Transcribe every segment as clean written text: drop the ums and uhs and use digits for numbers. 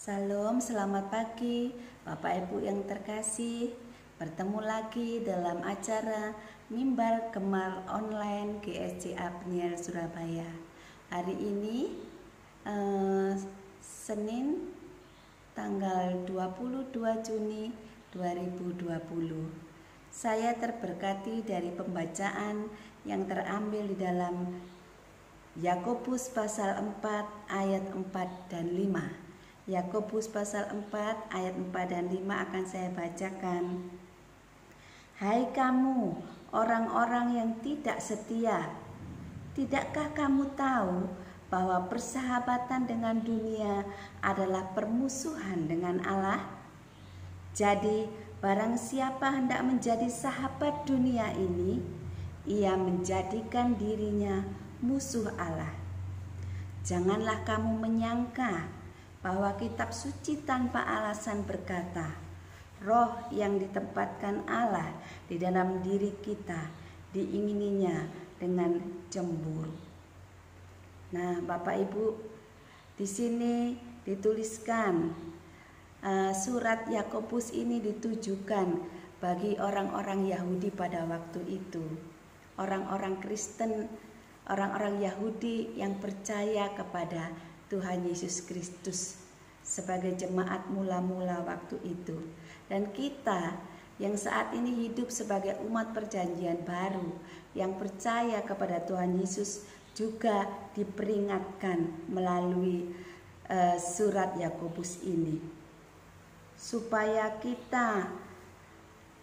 Salam, selamat pagi Bapak Ibu yang terkasih. Bertemu lagi dalam acara Mimbar Gemar Online GSC Apniar Surabaya. Hari ini Senin tanggal 22 Juni 2020. Saya terberkati dari pembacaan yang terambil di dalam Yakobus pasal 4 ayat 4 dan 5. Yakobus pasal 4 ayat 4 dan 5 akan saya bacakan. Hai kamu orang-orang yang tidak setia, tidakkah kamu tahu bahwa persahabatan dengan dunia adalah permusuhan dengan Allah? Jadi barang siapa hendak menjadi sahabat dunia ini, ia menjadikan dirinya musuh Allah. Janganlah kamu menyangka bahwa kitab suci tanpa alasan berkata, roh yang ditempatkan Allah di dalam diri kita diingininya dengan cemburu. Nah, Bapak Ibu, di sini dituliskan surat Yakobus ini ditujukan bagi orang-orang Yahudi pada waktu itu. Orang-orang Kristen, orang-orang Yahudi yang percaya kepada Tuhan Yesus Kristus sebagai jemaat mula-mula waktu itu. Dan kita yang saat ini hidup sebagai umat perjanjian baru yang percaya kepada Tuhan Yesus juga diperingatkan melalui surat Yakobus ini, supaya kita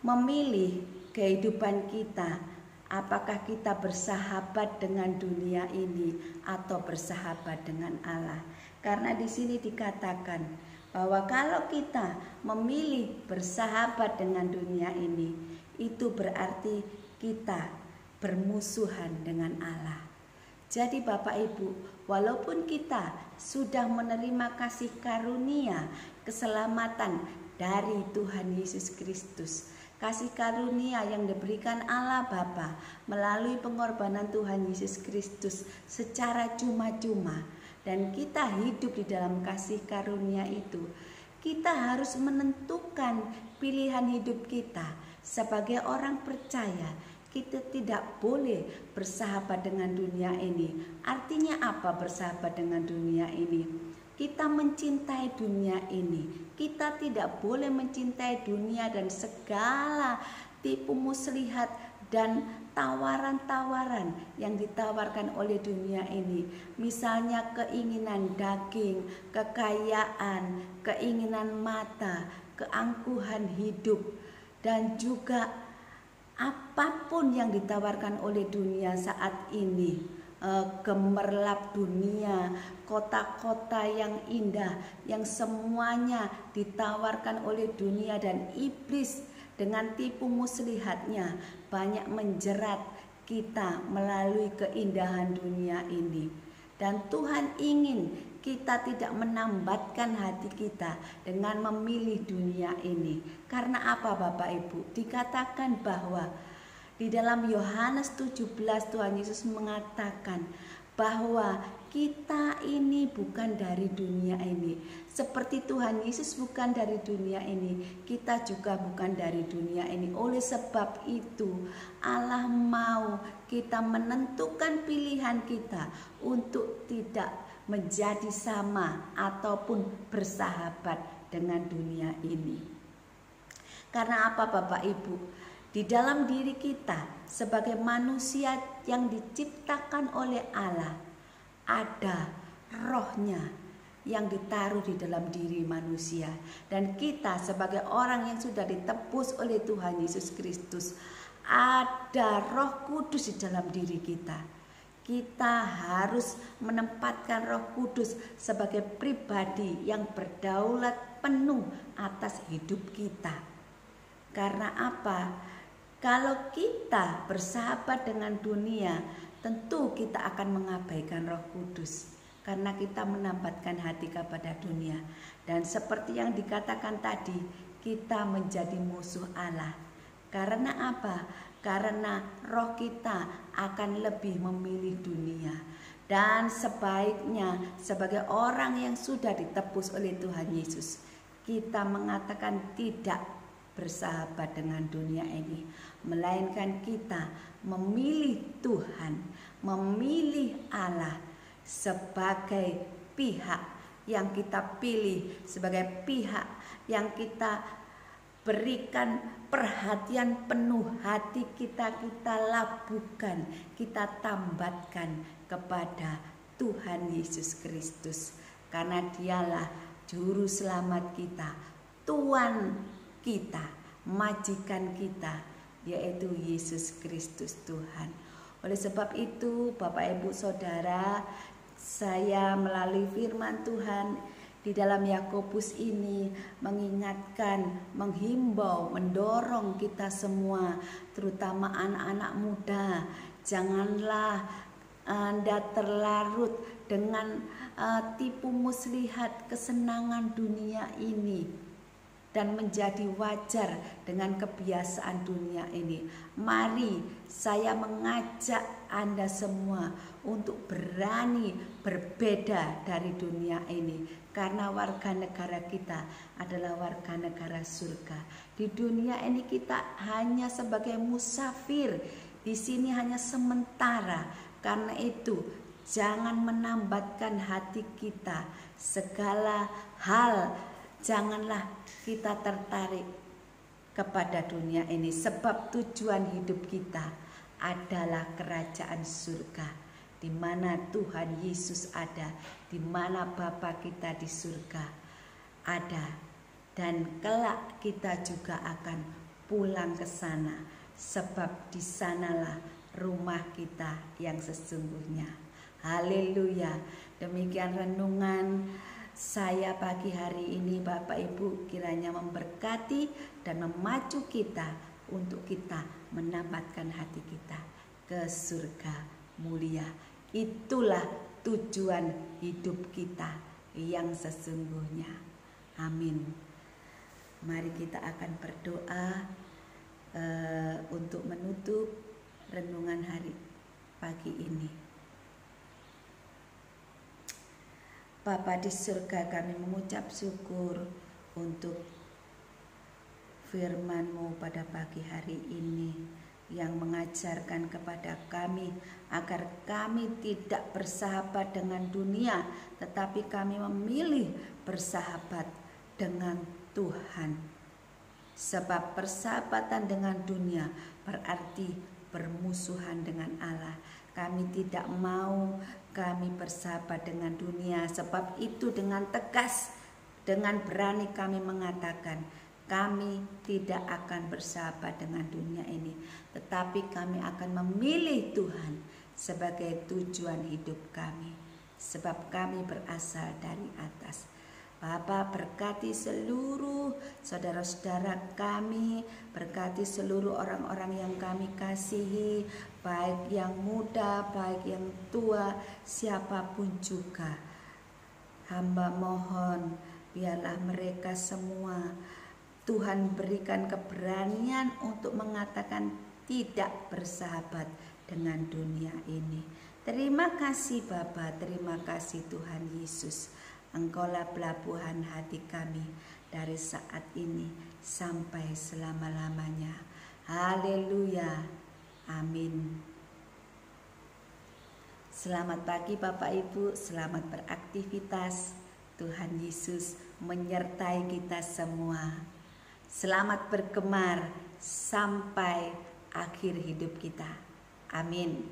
memilih kehidupan kita. Apakah kita bersahabat dengan dunia ini atau bersahabat dengan Allah? Karena di sini dikatakan bahwa kalau kita memilih bersahabat dengan dunia ini, itu berarti kita bermusuhan dengan Allah. Jadi Bapak Ibu, walaupun kita sudah menerima kasih karunia keselamatan dari Tuhan Yesus Kristus, kasih karunia yang diberikan Allah Bapa melalui pengorbanan Tuhan Yesus Kristus secara cuma-cuma, dan kita hidup di dalam kasih karunia itu, kita harus menentukan pilihan hidup kita sebagai orang percaya. Kita tidak boleh bersahabat dengan dunia ini. Artinya apa bersahabat dengan dunia ini? Kita mencintai dunia ini. Kita tidak boleh mencintai dunia dan segala tipu muslihat dan tawaran-tawaran yang ditawarkan oleh dunia ini. Misalnya keinginan daging, kekayaan, keinginan mata, keangkuhan hidup, dan juga apapun yang ditawarkan oleh dunia saat ini. Gemerlap dunia, kota-kota yang indah, yang semuanya ditawarkan oleh dunia, dan iblis dengan tipu muslihatnya banyak menjerat kita melalui keindahan dunia ini. Dan Tuhan ingin kita tidak menambatkan hati kita dengan memilih dunia ini. Karena apa Bapak Ibu? Dikatakan bahwa di dalam Yohanes 17 Tuhan Yesus mengatakan bahwa kita ini bukan dari dunia ini. Seperti Tuhan Yesus bukan dari dunia ini, kita juga bukan dari dunia ini. Oleh sebab itu Allah mau kita menentukan pilihan kita untuk tidak menjadi sama ataupun bersahabat dengan dunia ini. Karena apa Bapak Ibu? Di dalam diri kita sebagai manusia yang diciptakan oleh Allah, ada rohnya yang ditaruh di dalam diri manusia. Dan kita sebagai orang yang sudah ditebus oleh Tuhan Yesus Kristus, ada Roh Kudus di dalam diri kita. Kita harus menempatkan Roh Kudus sebagai pribadi yang berdaulat penuh atas hidup kita. Karena apa? Kalau kita bersahabat dengan dunia, tentu kita akan mengabaikan Roh Kudus karena kita menambatkan hati kepada dunia. Dan seperti yang dikatakan tadi, kita menjadi musuh Allah. Karena apa? Karena roh kita akan lebih memilih dunia. Dan sebaiknya sebagai orang yang sudah ditebus oleh Tuhan Yesus, kita mengatakan tidak bersahabat dengan dunia ini, melainkan kita memilih Tuhan, memilih Allah sebagai pihak yang kita pilih, sebagai pihak yang kita berikan perhatian penuh hati kita labuhkan, kita tambatkan kepada Tuhan Yesus Kristus. Karena dialah juru selamat kita, Tuhan kita, majikan kita, yaitu Yesus Kristus Tuhan. Oleh sebab itu Bapak Ibu Saudara, saya melalui firman Tuhan di dalam Yakobus ini mengingatkan, menghimbau, mendorong kita semua, terutama anak-anak muda, janganlah Anda terlarut dengan tipu muslihat kesenangan dunia ini dan menjadi wajar dengan kebiasaan dunia ini. Mari saya mengajak Anda semua untuk berani berbeda dari dunia ini, karena warga negara kita adalah warga negara surga. Di dunia ini kita hanya sebagai musafir, di sini hanya sementara. Karena itu jangan menambatkan hati kita segala hal, janganlah kita tertarik kepada dunia ini, sebab tujuan hidup kita adalah kerajaan surga, di mana Tuhan Yesus ada, di mana Bapa kita di surga ada, dan kelak kita juga akan pulang ke sana, sebab di sanalah rumah kita yang sesungguhnya. Haleluya. Demikian renungan saya pagi hari ini, Bapak Ibu, kiranya memberkati dan memacu kita untuk kita menambatkan hati kita ke surga mulia. Itulah tujuan hidup kita yang sesungguhnya. Amin. Mari kita akan berdoa untuk menutup renungan hari pagi ini. Bapa di surga, kami mengucap syukur untuk firman-Mu pada pagi hari ini yang mengajarkan kepada kami agar kami tidak bersahabat dengan dunia, tetapi kami memilih bersahabat dengan Tuhan. Sebab persahabatan dengan dunia berarti bermusuhan dengan Allah. Kami tidak mau kami bersahabat dengan dunia, sebab itu dengan tegas, dengan berani kami mengatakan kami tidak akan bersahabat dengan dunia ini, tetapi kami akan memilih Tuhan sebagai tujuan hidup kami, sebab kami berasal dari atas. Bapa, berkati seluruh saudara-saudara kami, berkati seluruh orang-orang yang kami kasihi, baik yang muda, baik yang tua, siapapun juga. Hamba mohon, biarlah mereka semua Tuhan berikan keberanian untuk mengatakan tidak bersahabat dengan dunia ini. Terima kasih Bapa, terima kasih Tuhan Yesus. Engkaulah pelabuhan hati kami dari saat ini sampai selama-lamanya. Haleluya. Amin. Selamat pagi Bapak Ibu, selamat beraktivitas. Tuhan Yesus menyertai kita semua. Selamat bergemar sampai akhir hidup kita. Amin.